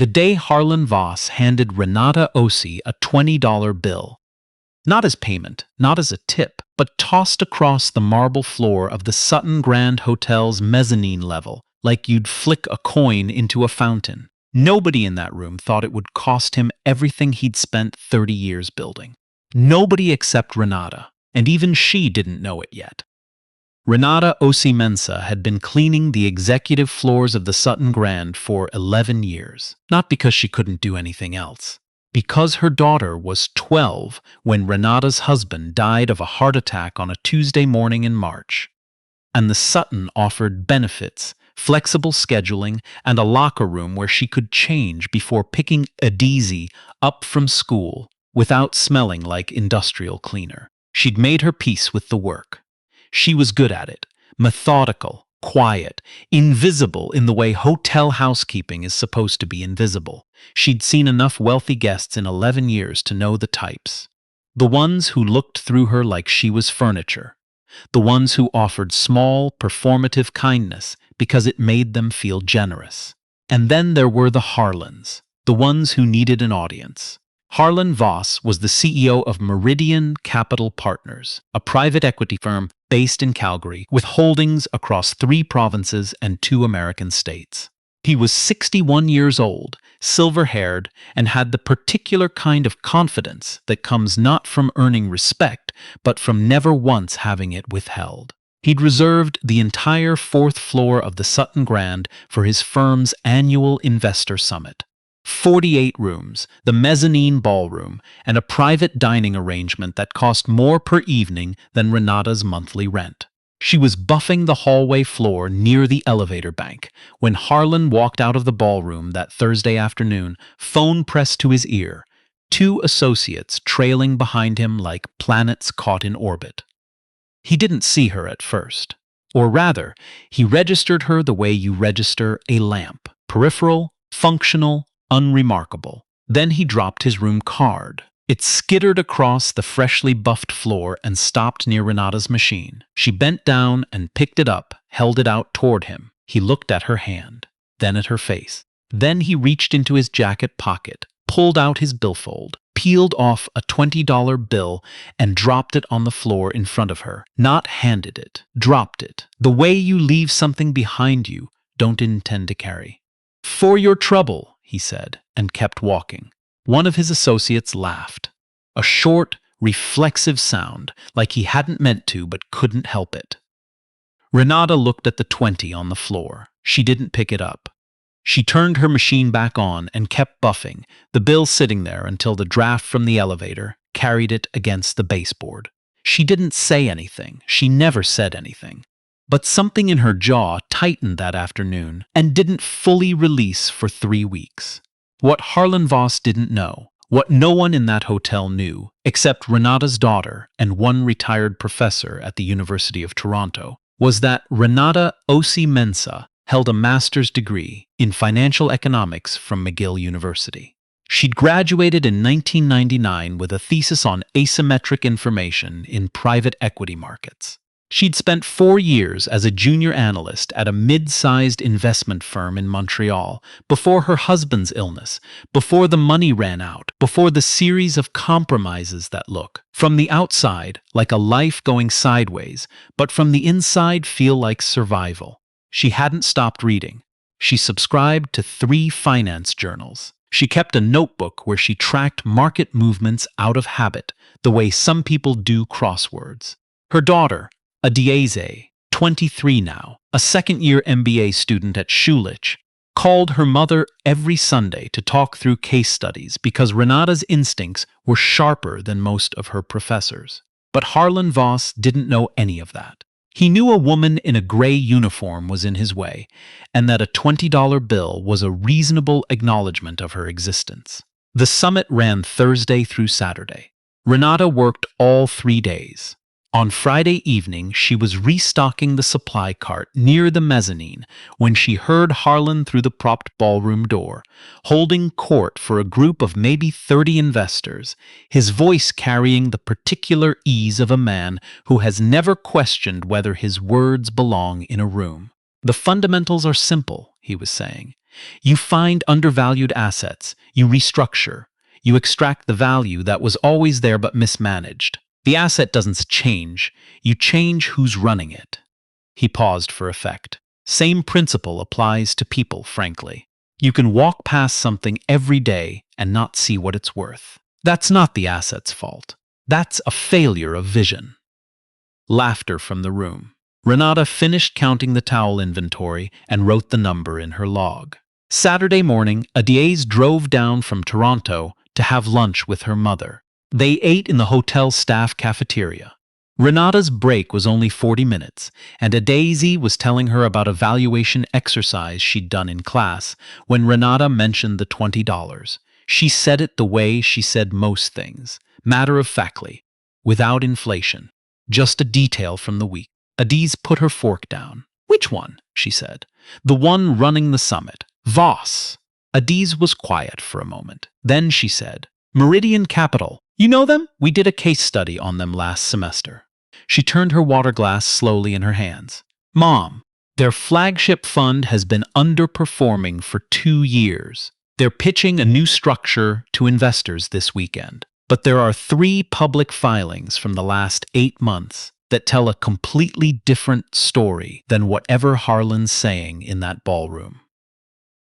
The day Harlan Voss handed Renata Ossi a $20 bill. Not as payment, not as a tip, but tossed across the marble floor of the Sutton Grand Hotel's mezzanine level, like you'd flick a coin into a fountain. Nobody in that room thought it would cost him everything he'd spent 30 years building. Nobody except Renata, and even she didn't know it yet. Renata Ossi Mensah had been cleaning the executive floors of the Sutton Grand for 11 years, not because she couldn't do anything else. Because her daughter was 12 when Renata's husband died of a heart attack on a Tuesday morning in March. And the Sutton offered benefits, flexible scheduling, and a locker room where she could change before picking a daisy up from school without smelling like industrial cleaner. She'd made her peace with the work. She was good at it, methodical, quiet, invisible in the way hotel housekeeping is supposed to be invisible. She'd seen enough wealthy guests in 11 years to know the types. The ones who looked through her like she was furniture. The ones who offered small, performative kindness because it made them feel generous. And then there were the Harlans, the ones who needed an audience. Harlan Voss was the CEO of Meridian Capital Partners, a private equity firm based in Calgary with holdings across 3 provinces and 2 American states. He was 61 years old, silver-haired, and had the particular kind of confidence that comes not from earning respect, but from never once having it withheld. He'd reserved the entire 4th floor of the Sutton Grand for his firm's annual investor summit. 48 rooms, the mezzanine ballroom, and a private dining arrangement that cost more per evening than Renata's monthly rent. She was buffing the hallway floor near the elevator bank when Harlan walked out of the ballroom that Thursday afternoon, phone pressed to his ear, 2 associates trailing behind him like planets caught in orbit. He didn't see her at first. Or rather, he registered her the way you register a lamp, peripheral, functional, unremarkable. Then he dropped his room card. It skittered across the freshly buffed floor and stopped near Renata's machine. She bent down and picked it up, held it out toward him. He looked at her hand, then at her face. Then he reached into his jacket pocket, pulled out his billfold, peeled off a $20 bill, and dropped it on the floor in front of her. Not handed it, dropped it. The way you leave something behind you don't intend to carry. "For your trouble," he said, and kept walking. One of his associates laughed. A short, reflexive sound, like he hadn't meant to but couldn't help it. Renata looked at the 20 on the floor. She didn't pick it up. She turned her machine back on and kept buffing, the bill sitting there until the draft from the elevator carried it against the baseboard. She didn't say anything. She never said anything. But something in her jaw tightened that afternoon and didn't fully release for 3 weeks. What Harlan Voss didn't know, what no one in that hotel knew, except Renata's daughter and one retired professor at the University of Toronto, was that Renata Ossi Mensah held a master's degree in financial economics from McGill University. She'd graduated in 1999 with a thesis on asymmetric information in private equity markets. She'd spent 4 years as a junior analyst at a mid-sized investment firm in Montreal before her husband's illness, before the money ran out, before the series of compromises that look, from the outside, like a life going sideways, but from the inside feel like survival. She hadn't stopped reading. She subscribed to 3 finance journals. She kept a notebook where she tracked market movements out of habit, the way some people do crosswords. Her daughter, a Diese, 23 now, a second-year MBA student at Schulich, called her mother every Sunday to talk through case studies because Renata's instincts were sharper than most of her professors. But Harlan Voss didn't know any of that. He knew a woman in a gray uniform was in his way, and that a $20 bill was a reasonable acknowledgement of her existence. The summit ran Thursday through Saturday. Renata worked all 3 days. On Friday evening, she was restocking the supply cart near the mezzanine when she heard Harlan through the propped ballroom door, holding court for a group of maybe 30 investors, his voice carrying the particular ease of a man who has never questioned whether his words belong in a room. "The fundamentals are simple," he was saying. You find undervalued assets, you restructure, you extract the value that was always there but mismanaged. The asset doesn't change, you change who's running it. He paused for effect. Same principle applies to people, frankly. You can walk past something every day and not see what it's worth. That's not the asset's fault. That's a failure of vision. Laughter from the room. Renata finished counting the towel inventory and wrote the number in her log. Saturday morning, Adiez drove down from Toronto to have lunch with her mother. They ate in the hotel staff cafeteria. Renata's break was only 40 minutes, and Adiez was telling her about a valuation exercise she'd done in class when Renata mentioned the $20. She said it the way she said most things, matter-of-factly, without inflation. Just a detail from the week. Adiz put her fork down. "Which one?" she said. "The one running the summit. Voss." Adiz was quiet for a moment. Then she said, "Meridian Capital. You know them? We did a case study on them last semester." She turned her water glass slowly in her hands. "Mom, their flagship fund has been underperforming for 2 years. They're pitching a new structure to investors this weekend. But there are 3 public filings from the last 8 months that tell a completely different story than whatever Harlan's saying in that ballroom."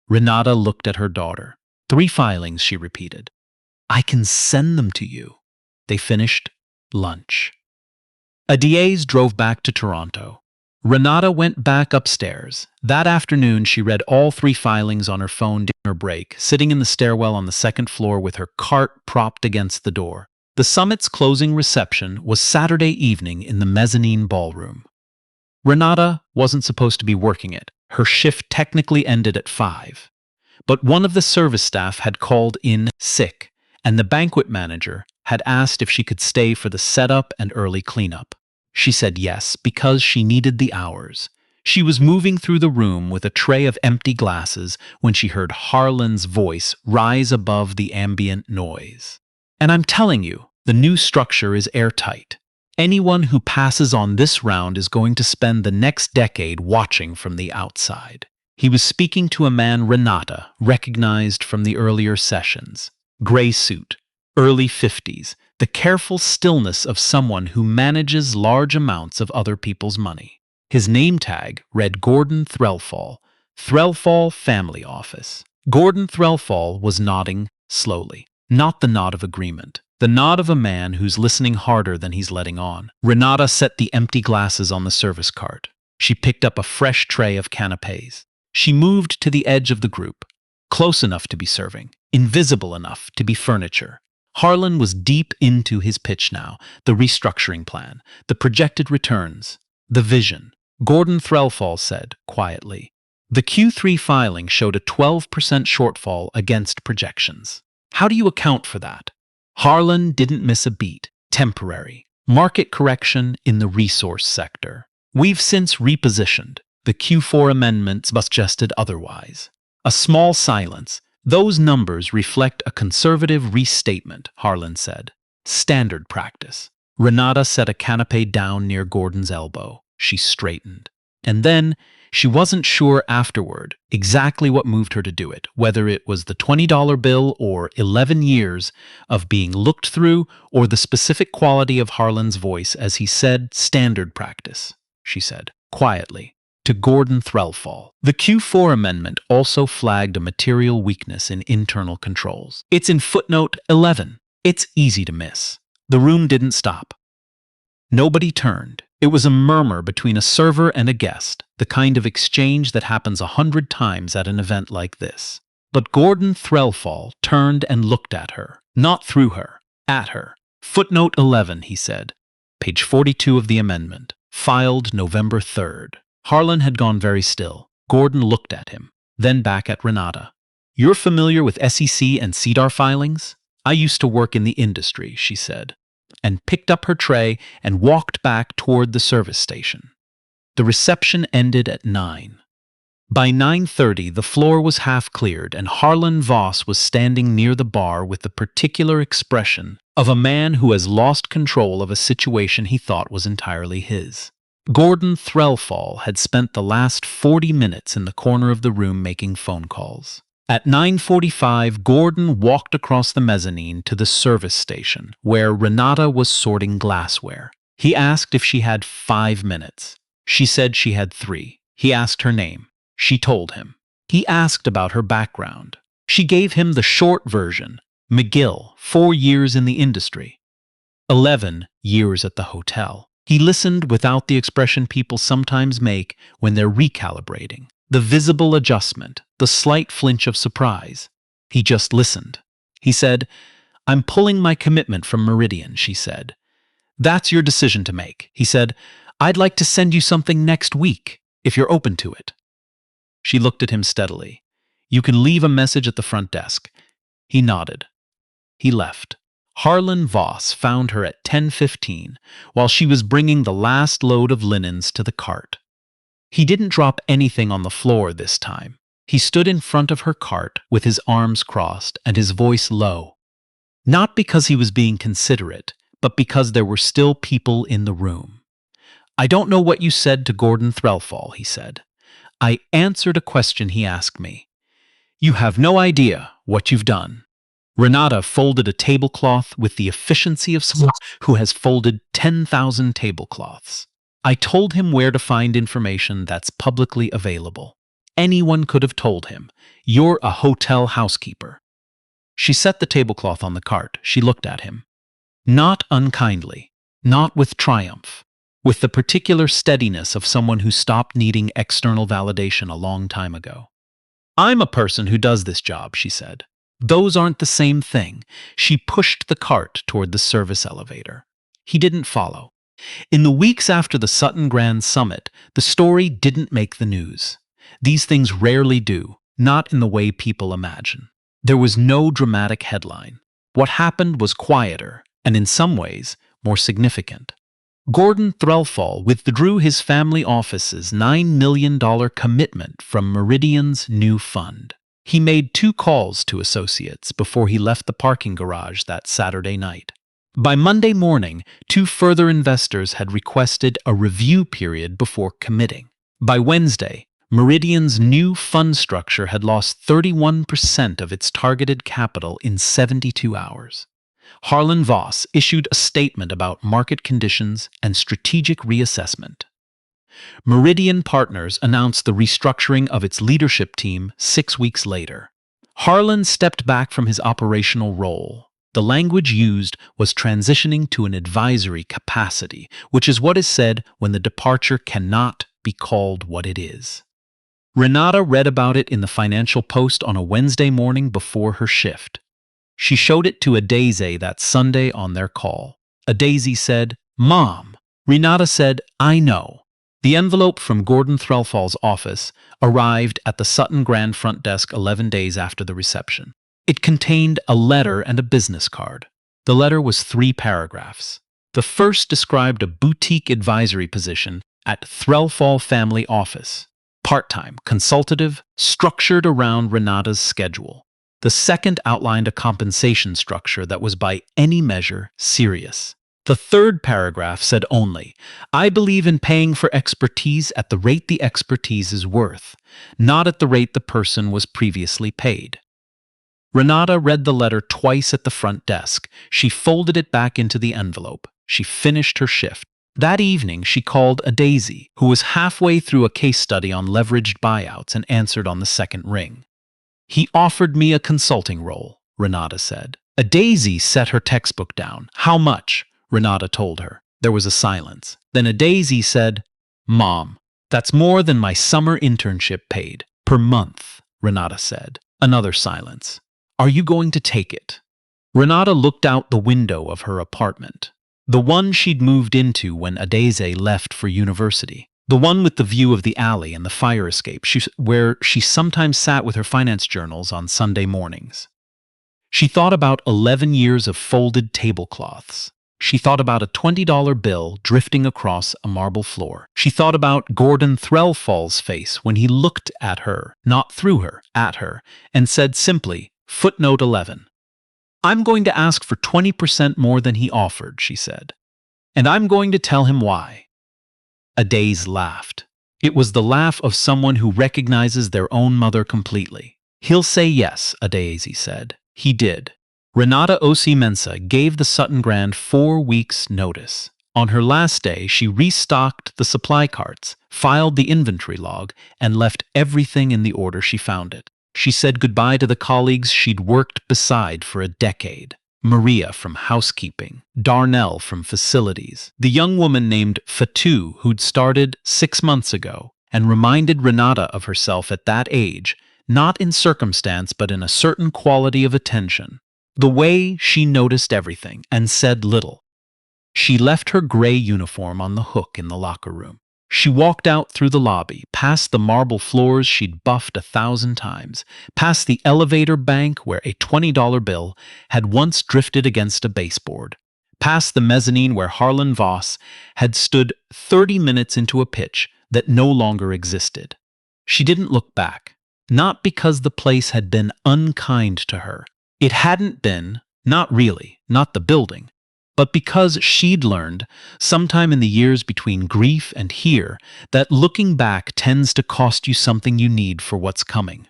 Renata looked at her daughter. "3 filings," she repeated. "I can send them to you." They finished lunch. Adiez drove back to Toronto. Renata went back upstairs. That afternoon, she read all 3 filings on her phone during her break, sitting in the stairwell on the 2nd floor with her cart propped against the door. The summit's closing reception was Saturday evening in the mezzanine ballroom. Renata wasn't supposed to be working it. Her shift technically ended at 5. But one of the service staff had called in sick, and the banquet manager had asked if she could stay for the setup and early cleanup. She said yes, because she needed the hours. She was moving through the room with a tray of empty glasses when she heard Harlan's voice rise above the ambient noise. "And I'm telling you, the new structure is airtight. Anyone who passes on this round is going to spend the next decade watching from the outside." He was speaking to a man Renata recognized from the earlier sessions. Gray suit, early 50s, the careful stillness of someone who manages large amounts of other people's money. His name tag read Gordon Threlfall, Threlfall Family Office. Gordon Threlfall was nodding slowly, not the nod of agreement, the nod of a man who's listening harder than he's letting on. Renata set the empty glasses on the service cart. She picked up a fresh tray of canapés. She moved to the edge of the group, close enough to be serving, invisible enough to be furniture. Harlan was deep into his pitch now, the restructuring plan, the projected returns, the vision. Gordon Threlfall said, quietly, "The Q3 filing showed a 12% shortfall against projections. How do you account for that?" Harlan didn't miss a beat. Temporary. Market correction in the resource sector. "We've since repositioned. The Q4 amendments suggested otherwise." A small silence. "Those numbers reflect a conservative restatement," Harlan said. "Standard practice." Renata set a canapé down near Gordon's elbow. She straightened. And then, she wasn't sure afterward exactly what moved her to do it, whether it was the $20 bill or 11 years of being looked through or the specific quality of Harlan's voice as he said, "Standard practice," she said, quietly, to Gordon Threlfall. The Q4 amendment also flagged a material weakness in internal controls. It's in footnote 11. It's easy to miss. The room didn't stop. Nobody turned. It was a murmur between a server and a guest, the kind of exchange that happens 100 times at an event like this. But Gordon Threlfall turned and looked at her, not through her, at her. Footnote 11, he said. Page 42 of the amendment, filed November 3rd. Harlan had gone very still. Gordon looked at him, then back at Renata. "You're familiar with SEC and CEDAR filings?" "I used to work in the industry," she said, and picked up her tray and walked back toward the service station. The reception ended at 9. By 9:30, the floor was half cleared, and Harlan Voss was standing near the bar with the particular expression of a man who has lost control of a situation he thought was entirely his. Gordon Threlfall had spent the last 40 minutes in the corner of the room making phone calls. At 9:45, Gordon walked across the mezzanine to the service station, where Renata was sorting glassware. He asked if she had 5 minutes. She said she had 3. He asked her name. She told him. He asked about her background. She gave him the short version. McGill, 4 years in the industry. 11 years at the hotel. He listened without the expression people sometimes make when they're recalibrating. The visible adjustment, the slight flinch of surprise. He just listened. He said, "I'm pulling my commitment from Meridian," she said. "That's your decision to make." He said, "I'd like to send you something next week, if you're open to it." She looked at him steadily. "You can leave a message at the front desk." He nodded. He left. Harlan Voss found her at 10:15 while she was bringing the last load of linens to the cart. He didn't drop anything on the floor this time. He stood in front of her cart with his arms crossed and his voice low. Not because he was being considerate, but because there were still people in the room. "I don't know what you said to Gordon Threlfall," he said. "I answered a question he asked me. You have no idea what you've done." Renata folded a tablecloth with the efficiency of someone who has folded 10,000 tablecloths. "I told him where to find information that's publicly available. Anyone could have told him. You're a hotel housekeeper." She set the tablecloth on the cart. She looked at him. Not unkindly, not with triumph, with the particular steadiness of someone who stopped needing external validation a long time ago. "I'm a person who does this job," she said. "Those aren't the same thing." She pushed the cart toward the service elevator. He didn't follow. In the weeks after the Sutton Grand summit, the story didn't make the news. These things rarely do, not in the way people imagine. There was no dramatic headline. What happened was quieter, and in some ways, more significant. Gordon Threlfall withdrew his family office's $9 million commitment from Meridian's new fund. He made 2 calls to associates before he left the parking garage that Saturday night. By Monday morning, 2 further investors had requested a review period before committing. By Wednesday, Meridian's new fund structure had lost 31% of its targeted capital in 72 hours. Harlan Voss issued a statement about market conditions and strategic reassessment. Meridian Partners announced the restructuring of its leadership team 6 weeks later. Harlan stepped back from his operational role. The language used was transitioning to an advisory capacity, which is what is said when the departure cannot be called what it is. Renata read about it in the Financial Post on a Wednesday morning before her shift. She showed it to Adaise that Sunday on their call. Adaise said, "Mom." Renata said, "I know." The envelope from Gordon Threlfall's office arrived at the Sutton Grand front desk 11 days after the reception. It contained a letter and a business card. The letter was 3 paragraphs. The first described a boutique advisory position at Threlfall Family Office, part-time, consultative, structured around Renata's schedule. The second outlined a compensation structure that was by any measure serious. The third paragraph said only, "I believe in paying for expertise at the rate the expertise is worth, not at the rate the person was previously paid." Renata read the letter twice at the front desk. She folded it back into the envelope. She finished her shift. That evening, she called Adaise, who was halfway through a case study on leveraged buyouts, and answered on the second ring. "He offered me a consulting role," Renata said. Adaise set her textbook down. "How much?" Renata told her. There was a silence. Then Adaise said, "Mom, that's more than my summer internship paid. Per month," Renata said. Another silence. "Are you going to take it?" Renata looked out the window of her apartment. The one she'd moved into when Adaise left for university. The one with the view of the alley and the fire escape, where she sometimes sat with her finance journals on Sunday mornings. She thought about 11 years of folded tablecloths. She thought about a $20 bill drifting across a marble floor. She thought about Gordon Threlfall's face when he looked at her, not through her, at her, and said simply, Footnote 11. "I'm going to ask for 20% more than he offered," she said. "And I'm going to tell him why." Adaze laughed. It was the laugh of someone who recognizes their own mother completely. He'll say yes, Adaze said. He did. Renata Osi Mensah gave the Sutton Grand 4 weeks' notice. On her last day, she restocked the supply carts, filed the inventory log, and left everything in the order she found it. She said goodbye to the colleagues she'd worked beside for a decade. Maria from housekeeping, Darnell from facilities, the young woman named Fatou who'd started 6 months ago, and reminded Renata of herself at that age, not in circumstance but in a certain quality of attention. The way she noticed everything and said little. She left her gray uniform on the hook in the locker room. She walked out through the lobby, past the marble floors she'd buffed 1,000 times, past the elevator bank where a $20 bill had once drifted against a baseboard, past the mezzanine where Harlan Voss had stood 30 minutes into a pitch that no longer existed. She didn't look back, not because the place had been unkind to her. It hadn't been, not really, not the building, but because she'd learned, sometime in the years between grief and here, that looking back tends to cost you something you need for what's coming.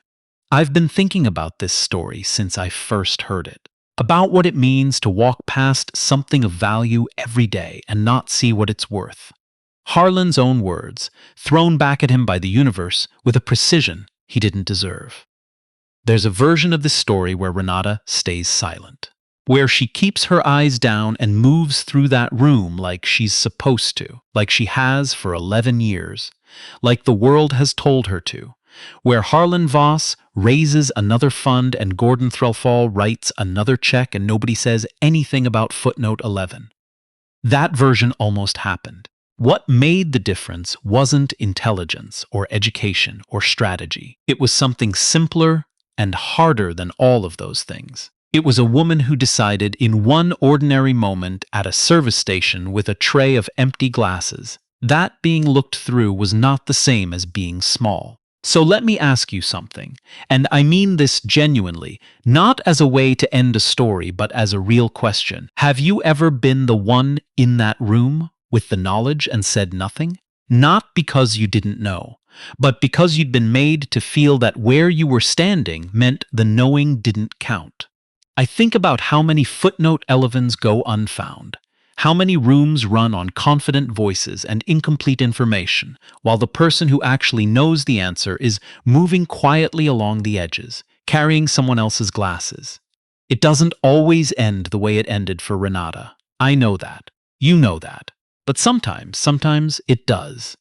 I've been thinking about this story since I first heard it, about what it means to walk past something of value every day and not see what it's worth. Harlan's own words, thrown back at him by the universe with a precision he didn't deserve. There's a version of this story where Renata stays silent, where she keeps her eyes down and moves through that room like she's supposed to, like she has for 11 years, like the world has told her to, where Harlan Voss raises another fund and Gordon Threlfall writes another check and nobody says anything about Footnote 11. That version almost happened. What made the difference wasn't intelligence or education or strategy. It was something simpler and harder than all of those things. It was a woman who decided in one ordinary moment at a service station with a tray of empty glasses, that being looked through was not the same as being small. So let me ask you something, and I mean this genuinely, not as a way to end a story, but as a real question. Have you ever been the one in that room with the knowledge and said nothing? Not because you didn't know, but because you'd been made to feel that where you were standing meant the knowing didn't count. I think about how many footnote elevens go unfound, how many rooms run on confident voices and incomplete information, while the person who actually knows the answer is moving quietly along the edges, carrying someone else's glasses. It doesn't always end the way it ended for Renata. I know that. You know that. But sometimes it does.